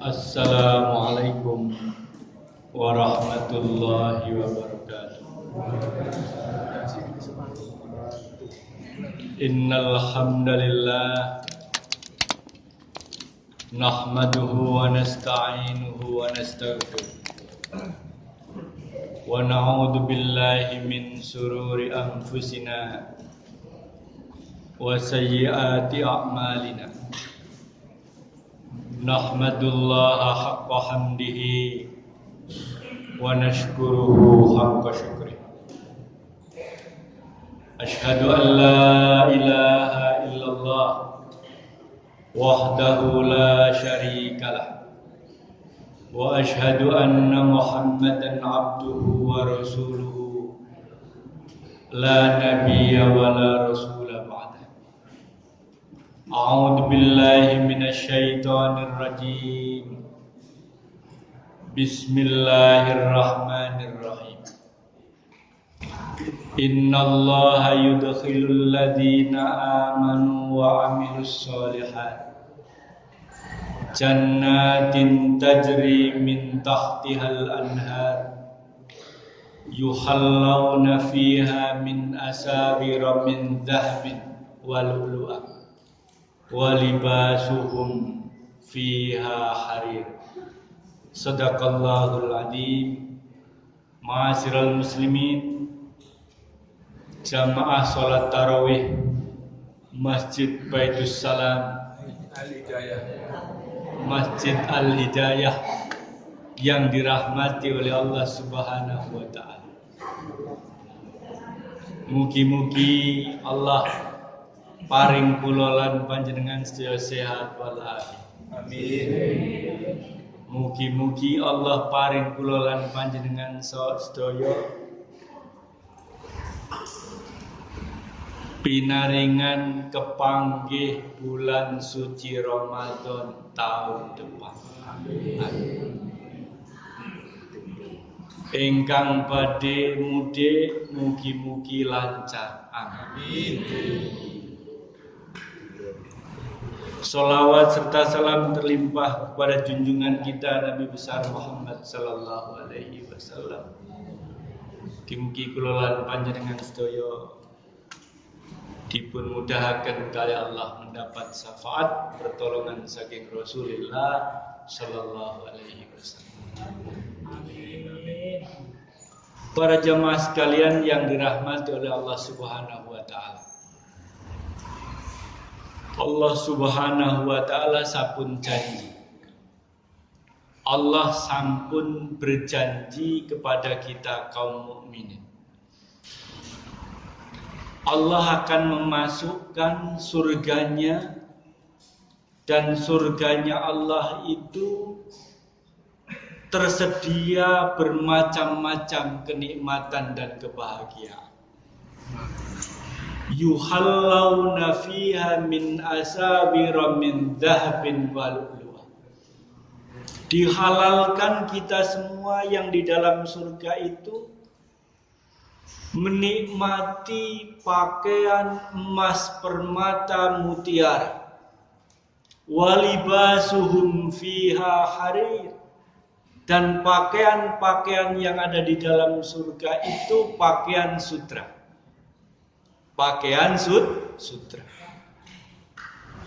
Assalamualaikum warahmatullahi wabarakatuh. Innal hamdalillah nahmaduhu wa nasta'inuhu wa nastaghfiruh wa na'udzu billahi min sururi anfusina wa sayyiati a'malina. Nahmadullaha haqqa hamdihi wa nashkuruhu haqqa syukrih. Ashhadu an la ilaha illallah wahdahu la syarikalah wa ashhadu anna Muhammadan abduhu wa rasuluhu la nabiyya wa la rasula ba'da. A'udzu billahi minasy syaithanir rajim. Bismillahirrahmanirrahim. Innallaha yudkhilul ladzina amanu wa 'amilus sholihat jannatin tajri min tahtihal anhar yuhallawna fiha min asawira min dhahabin wa lu'lu'an wa libasuhum fiha harir. Sadaqallahul adzim. Ma'asyiral muslimin, jamaah salat tarawih Masjid Baitus Salam Masjid Al-Hidayah yang dirahmati oleh Allah Subhanahu wa taala. Mugi-mugi Allah paring kula lan panjenengan sedaya sehat walafiat. Amin. Mugi-mugi Allah paring kula lan panjenengan sedaya pinaringan kepanggih bulan suci Ramadan tahun depan. Amin. Ingkang badhe mudik mugi-mugi lancar. Amin. Salawat serta salam terlimpah kepada junjungan kita Nabi besar Muhammad sallallahu alaihi wasallam. Mugi kula lan panjenengan sedaya dipun mudahaken kali Allah mendapat syafaat pertolongan saking Rasulullah sallallahu alaihi wasallam. Amin. Para jamaah sekalian yang dirahmati oleh Allah Subhanahu wa taala. Allah Subhanahu wa taala sampun janji. Allah sampun berjanji kepada kita kaum mukminin. Allah akan memasukkan surganya, dan surganya Allah itu tersedia bermacam-macam kenikmatan dan kebahagiaan. Yuhallawna fiha min asawira min dhahabin wa lu'lu'an. Dihalalkan kita semua yang di dalam surga itu menikmati pakaian emas, permata, mutiara. Walibasuhum fiha harir. Dan pakaian-pakaian yang ada di dalam surga itu pakaian sutra. Pakaian sutra.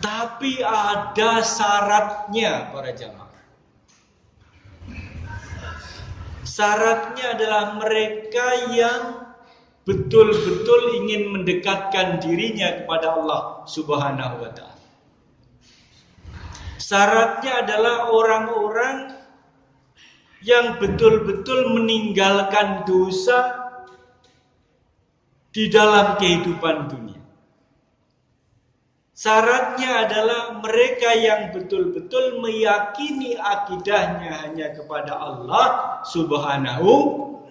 Tapi ada syaratnya para jamaah. Syaratnya adalah mereka yang betul-betul ingin mendekatkan dirinya kepada Allah Subhanahu wa taala. Syaratnya adalah orang-orang yang betul-betul meninggalkan dosa di dalam kehidupan dunia. Syaratnya adalah mereka yang betul-betul meyakini akidahnya hanya kepada Allah Subhanahu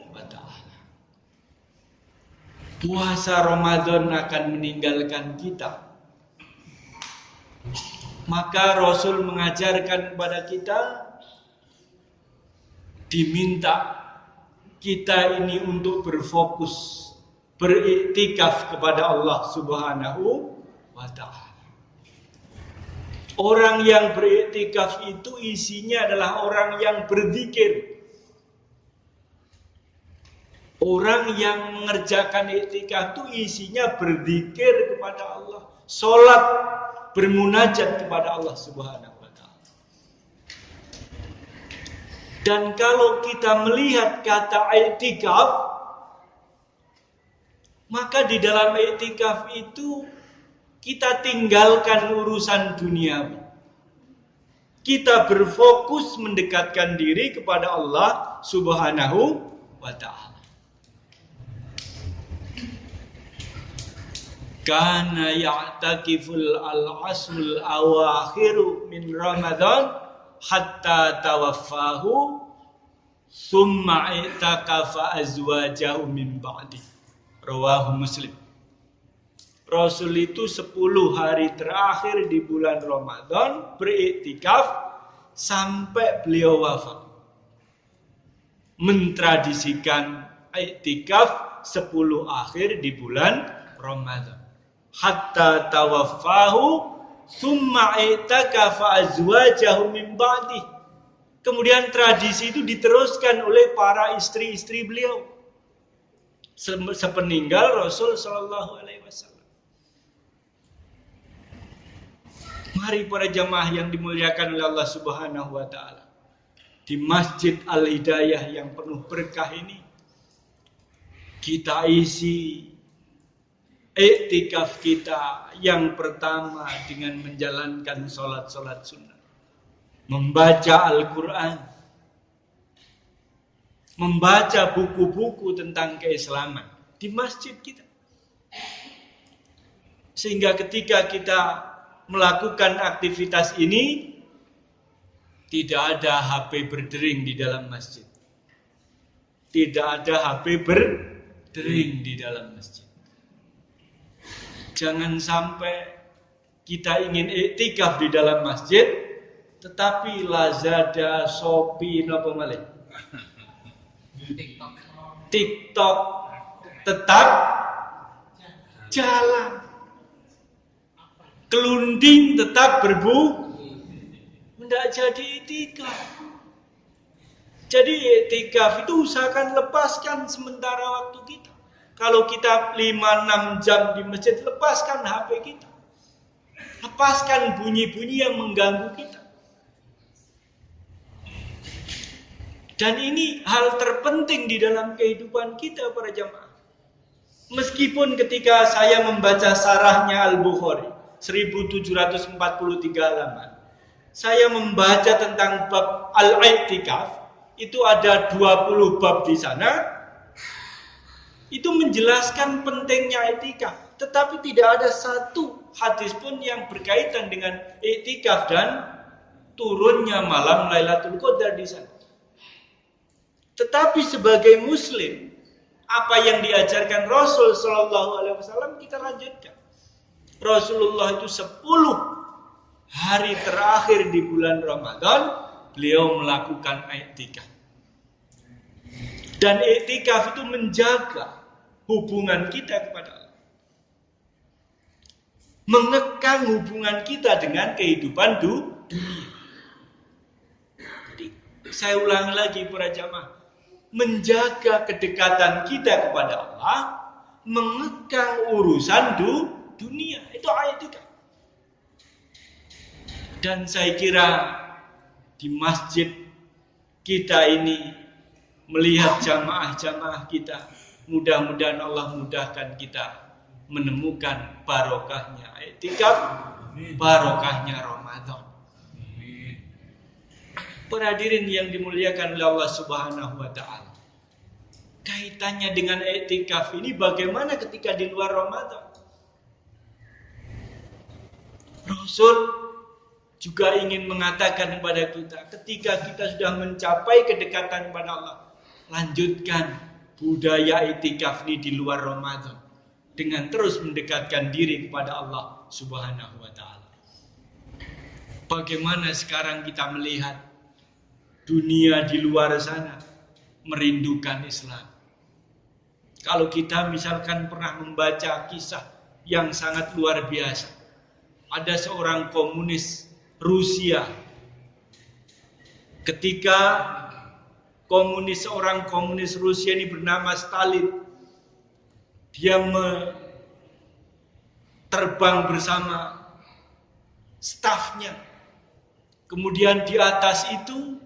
wa ta'ala. Puasa Ramadan akan meninggalkan kita. Maka Rasul mengajarkan kepada kita, diminta kita ini untuk berfokus beriktikaf kepada Allah Subhanahu wa ta'ala. Orang yang beriktikaf itu isinya adalah orang yang berzikir. Orang yang mengerjakan iktikaf itu isinya berzikir kepada Allah, sholat, bermunajat kepada Allah Subhanahu wa ta'ala. Dan kalau kita melihat kata iktikaf, maka di dalam iktikaf itu kita tinggalkan urusan duniawi. Kita berfokus mendekatkan diri kepada Allah Subhanahu wa ta'ala. Kana ya'takiful al-asrul awakhiru min Ramadan hatta tawaffahu summa i'takafa azwajahu min ba'di. Rawahu Muslim. Rasul itu 10 hari terakhir di bulan Ramadan beriktikaf sampai beliau wafat. Mentradisikan iktikaf 10 akhir di bulan Ramadan. Hatta tawaffahu summa i'takafa azwajahu min ba'di. Kemudian tradisi itu diteruskan oleh para istri-istri beliau sepeninggal Rasul sallallahu alaihi wasallam. Mari para jamaah yang dimuliakan oleh Allah Subhanahu wa taala, di Masjid Al-Hidayah yang penuh berkah ini kita isi iktikaf kita yang pertama dengan menjalankan sholat-sholat sunnah, membaca Al-Quran, membaca buku-buku tentang keislaman di masjid kita. Sehingga ketika kita melakukan aktivitas ini, tidak ada HP berdering di dalam masjid. Tidak ada HP berdering di dalam masjid. Jangan sampai kita ingin iktikaf di dalam masjid, tetapi Lazada, Shopee, apa malih? TikTok tetap jalan. Kelunding tetap tidak jadi iktikaf. Jadi iktikaf itu usahakan lepaskan sementara waktu kita. Kalau kita 5-6 jam di masjid, lepaskan HP kita. Lepaskan bunyi-bunyi yang mengganggu kita. Dan ini hal terpenting di dalam kehidupan kita para jamaah. Meskipun ketika saya membaca sarahnya Al-Bukhari 1743 halaman, saya membaca tentang bab Al-I'tikaf, itu ada 20 bab di sana. Itu menjelaskan pentingnya i'tikaf, tetapi tidak ada satu hadis pun yang berkaitan dengan i'tikaf dan turunnya malam Lailatul Qadar di sana. Tetapi sebagai muslim, apa yang diajarkan Rasul sallallahu alaihi wasallam kita lanjutkan. Rasulullah itu 10 hari terakhir di bulan Ramadan beliau melakukan i'tikaf. Dan i'tikaf itu menjaga hubungan kita kepada Allah. Mengekang hubungan kita dengan kehidupan dunia. Jadi, saya ulangi lagi para jamaah. Menjaga kedekatan kita kepada Allah, mengekang urusan dunia. Itu i'tikaf. Dan saya kira di masjid kita ini melihat jamaah-jamaah kita, mudah-mudahan Allah mudahkan kita menemukan barokahnya i'tikaf, barokahnya Ramadan. Para hadirin yang dimuliakan oleh Allah Subhanahu wa taala. Kaitannya dengan i'tikaf ini bagaimana ketika di luar Ramadan? Rasul juga ingin mengatakan kepada kita, ketika kita sudah mencapai kedekatan kepada Allah, lanjutkan budaya i'tikaf ini di luar Ramadan dengan terus mendekatkan diri kepada Allah Subhanahu wa taala. Bagaimana sekarang kita melihat dunia di luar sana merindukan Islam. Kalau kita misalkan pernah membaca kisah yang sangat luar biasa. Ada seorang komunis Rusia. Ketika seorang komunis Rusia ini bernama Stalin. Dia terbang bersama stafnya. Kemudian di atas itu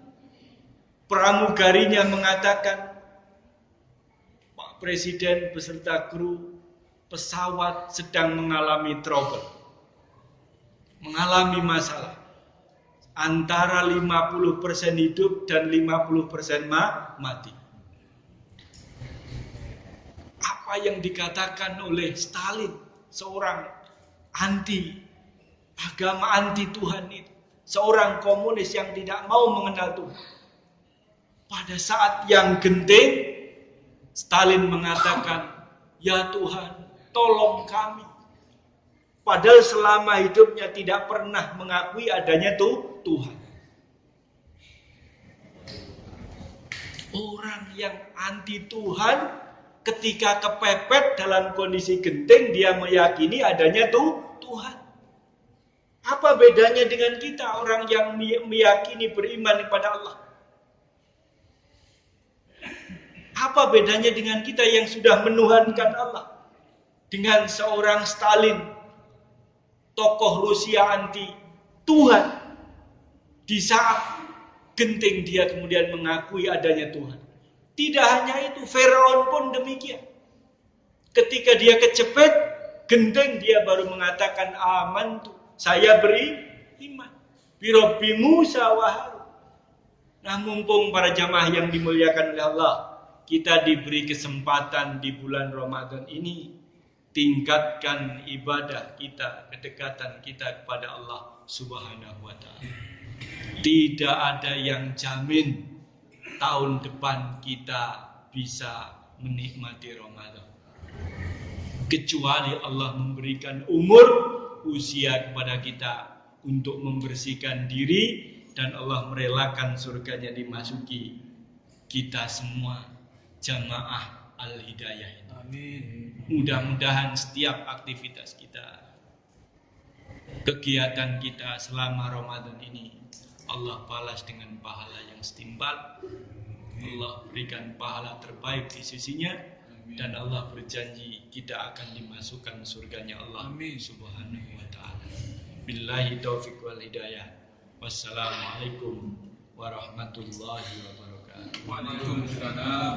pramugarinya mengatakan, Pak Presiden beserta kru pesawat sedang mengalami trouble. Mengalami masalah. Antara 50% hidup dan 50% mati. Apa yang dikatakan oleh Stalin, seorang anti agama, anti Tuhan itu, seorang komunis yang tidak mau mengenal Tuhan. Pada saat yang genting, Stalin mengatakan, ya Tuhan, tolong kami. Padahal selama hidupnya tidak pernah mengakui adanya Tuhan. Orang yang anti Tuhan, ketika kepepet dalam kondisi genting, dia meyakini adanya Tuhan. Apa bedanya dengan kita, orang yang meyakini beriman kepada Allah? Apa bedanya dengan kita yang sudah menuhankan Allah? Dengan seorang Stalin, tokoh Rusia anti Tuhan, di saat genting dia kemudian mengakui adanya Tuhan. Tidak hanya itu, Firaun pun demikian. Ketika dia kecepet genting, dia baru mengatakan amantu, saya beriman bi Rabbi Musa wa Harun. Nah, mumpung para jamaah yang dimuliakan oleh Allah, kita diberi kesempatan di bulan Ramadan ini, tingkatkan ibadah kita, kedekatan kita kepada Allah Subhanahu wa ta'ala. Tidak ada yang jamin tahun depan kita bisa menikmati Ramadan, kecuali Allah memberikan umur, usia kepada kita untuk membersihkan diri, dan Allah merelakan surganya dimasuki kita semua jamaah Al-Hidayah ini. Amin. Mudah-mudahan setiap aktivitas kita, kegiatan kita selama Ramadan ini, Allah balas dengan pahala yang setimpal. Allah berikan pahala terbaik di sisinya. Dan Allah berjanji kita akan dimasukkan surganya Allah Subhanahu wa ta'ala. Billahi taufiq wal hidayah. Wassalamualaikum warahmatullahi wabarakatuh. Waalaikumsalam.